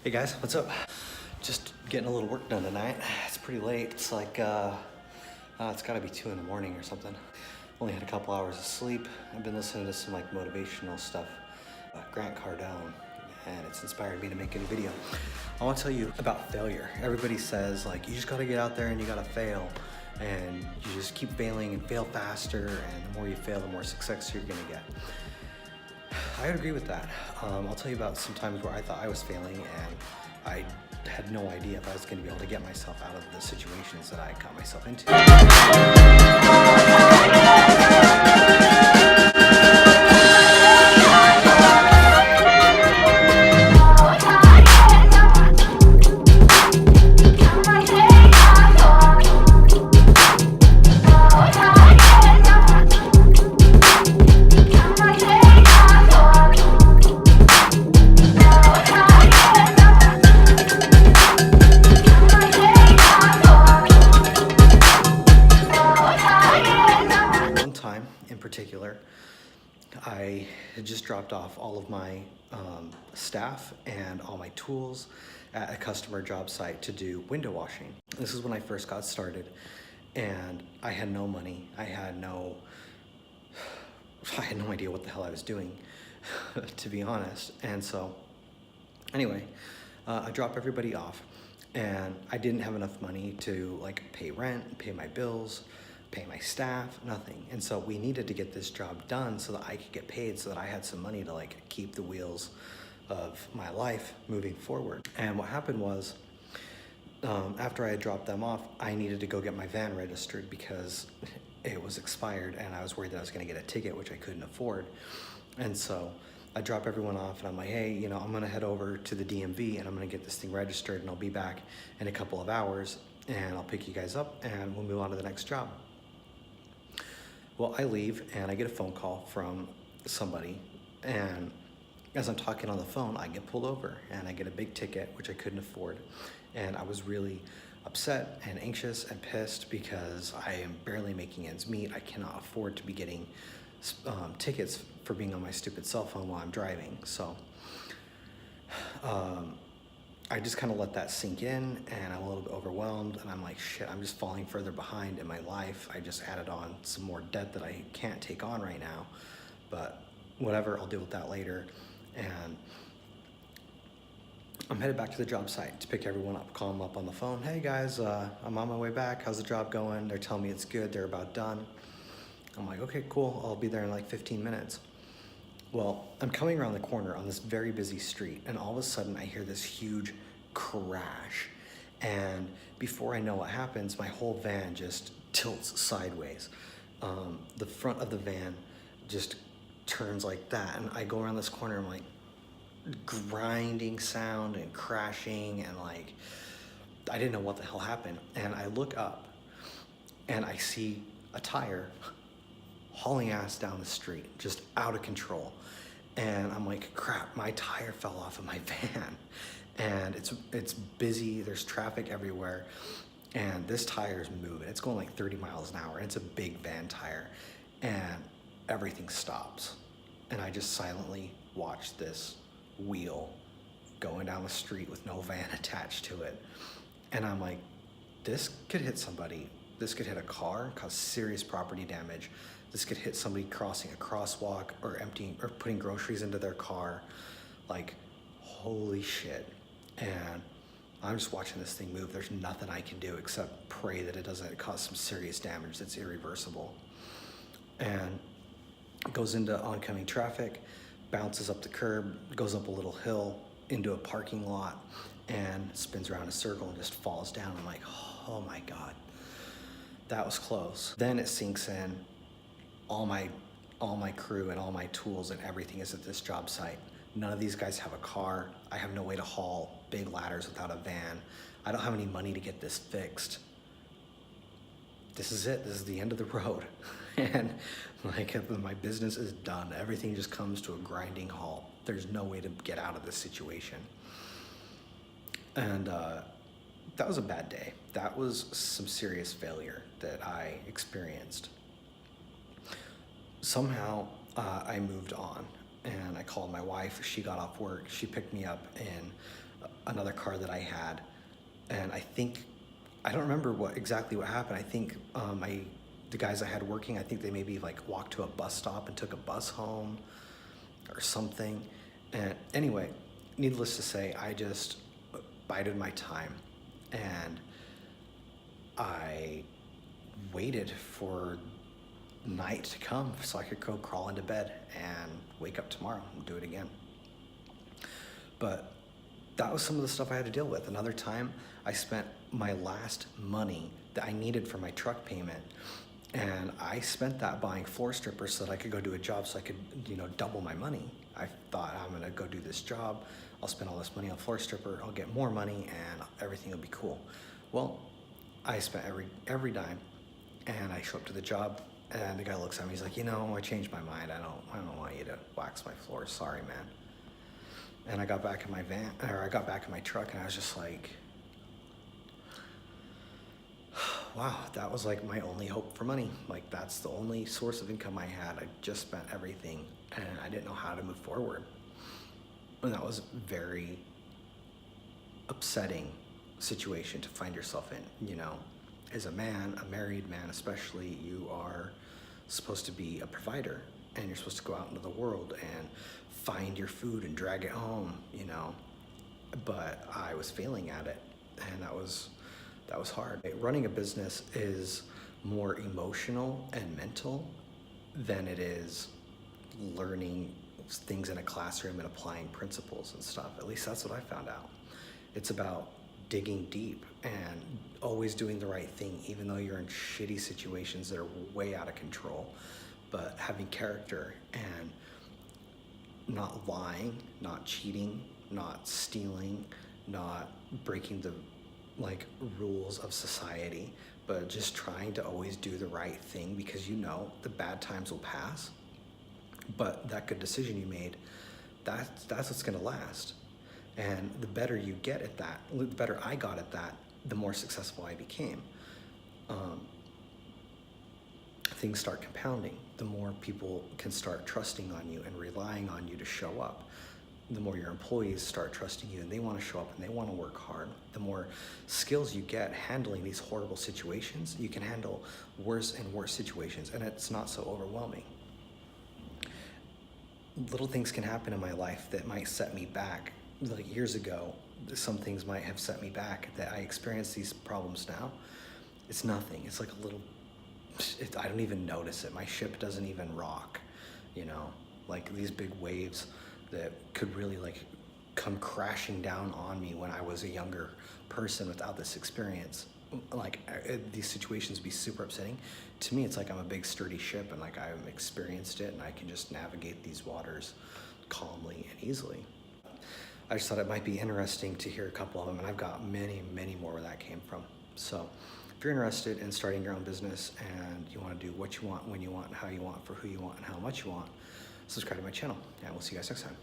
Hey guys, what's up? Just getting a little work done tonight. It's pretty late. It's like, it's gotta be 2 in the morning or something. Only had a couple hours of sleep. I've been listening to some like motivational stuff. Grant Cardone, and it's inspired me to make a video. I wanna tell you about failure. Everybody says like, you just gotta get out there and you gotta fail. And you just keep failing and fail faster. And the more you fail, the more success you're gonna get. I would agree with that. I'll tell you about some times where I thought I was failing and I had no idea if I was going to be able to get myself out of the situations that I got myself into. In particular, I had just dropped off all of my staff and all my tools at a customer job site to do window washing. This is when I first got started, and I had no money. I had no idea what the hell I was doing, to be honest. And so, anyway, I dropped everybody off, and I didn't have enough money to like pay rent, pay my bills, pay my staff, nothing. And so we needed to get this job done so that I could get paid, so that I had some money to like keep the wheels of my life moving forward. And what happened was, after I had dropped them off, I needed to go get my van registered because it was expired, and I was worried that I was gonna get a ticket, which I couldn't afford. And so I drop everyone off and I'm like, hey, you know, I'm gonna head over to the DMV and I'm gonna get this thing registered, and I'll be back in a couple of hours and I'll pick you guys up and we'll move on to the next job. Well, I leave and I get a phone call from somebody, and as I'm talking on the phone, I get pulled over and I get a big ticket, which I couldn't afford. And I was really upset and anxious and pissed because I am barely making ends meet. I cannot afford to be getting tickets for being on my stupid cell phone while I'm driving. So I just kind of let that sink in, and I'm a little bit overwhelmed, and I'm like, shit, I'm just falling further behind in my life. I just added on some more debt that I can't take on right now, but whatever, I'll deal with that later. And I'm headed back to the job site to pick everyone up, call them up on the phone. Hey guys, I'm on my way back. How's the job going? They're telling me it's good. They're about done. I'm like, okay, cool. I'll be there in like 15 minutes. Well, I'm coming around the corner on this very busy street, and all of a sudden I hear this huge crash. And before I know what happens, my whole van just tilts sideways. The front of the van just turns like that, and I go around this corner, I'm like, grinding sound and crashing, and like, I didn't know what the hell happened. And I look up and I see a tire hauling ass down the street, just out of control. And I'm like, crap, my tire fell off of my van. And it's busy, there's traffic everywhere, and this tire is moving. It's going like 30 miles an hour, and it's a big van tire, and everything stops. And I just silently watch this wheel going down the street with no van attached to it. And I'm like, this could hit somebody. This could hit a car, cause serious property damage. This could hit somebody crossing a crosswalk or emptying or putting groceries into their car. Like, holy shit. And I'm just watching this thing move. There's nothing I can do except pray that it doesn't cause some serious damage that's irreversible. And it goes into oncoming traffic, bounces up the curb, goes up a little hill into a parking lot, and spins around a circle and just falls down. I'm like, oh my God, that was close. Then it sinks in. All my crew and all my tools and everything is at this job site. None of these guys have a car. I have no way to haul big ladders without a van. I don't have any money to get this fixed. This is it. This is the end of the road. And like, my business is done. Everything just comes to a grinding halt. There's no way to get out of this situation. And that was a bad day. That was some serious failure that I experienced. Somehow I moved on, and I called my wife. She got off work. She picked me up in another car that I had, and I don't remember exactly what happened. I think the guys I had working, I think they maybe like walked to a bus stop and took a bus home or something. And anyway, needless to say, I just bided my time, and I waited for night to come so I could go crawl into bed and wake up tomorrow and do it again. But that was some of the stuff I had to deal with. Another time, I spent my last money that I needed for my truck payment, and I spent that buying floor strippers so that I could go do a job so I could, double my money. I thought, I'm gonna go do this job, I'll spend all this money on floor stripper, I'll get more money, and everything will be cool. Well, I spent every dime, and I show up to the job, and the guy looks at me, he's like, I changed my mind, I don't want you to wax my floors, sorry, man. And I got back in my truck, and I was just like, wow, that was like my only hope for money. Like, that's the only source of income I had. I just spent everything, and I didn't know how to move forward. And that was a very upsetting situation to find yourself in. As a man, a married man especially, you are supposed to be a provider, and you're supposed to go out into the world and find your food and drag it home, but I was failing at it, and that was hard. Running a business is more emotional and mental than it is learning things in a classroom and applying principles and stuff. At least that's what I found out. It's about digging deep and always doing the right thing, even though you're in shitty situations that are way out of control, but having character and not lying, not cheating, not stealing, not breaking the rules of society, but just trying to always do the right thing, because the bad times will pass, but that good decision you made, that's what's gonna last. And the better you get at that, the better I got at that, the more successful I became. Things start compounding. The more people can start trusting on you and relying on you to show up. The more your employees start trusting you and they want to show up and they want to work hard. The more skills you get handling these horrible situations, you can handle worse and worse situations, and it's not so overwhelming. Little things can happen in my life that might set me back. Like years ago, some things might have set me back that I experience these problems now. It's nothing. It's like a little, I don't even notice it. My ship doesn't even rock, like these big waves that could really come crashing down on me when I was a younger person without this experience. These situations be super upsetting. To me, it's like I'm a big sturdy ship, and I've experienced it, and I can just navigate these waters calmly and easily. I just thought it might be interesting to hear a couple of them, and I've got many, many more where that came from. So if you're interested in starting your own business and you want to do what you want, when you want, how you want, for who you want, and how much you want, subscribe to my channel, and we'll see you guys next time.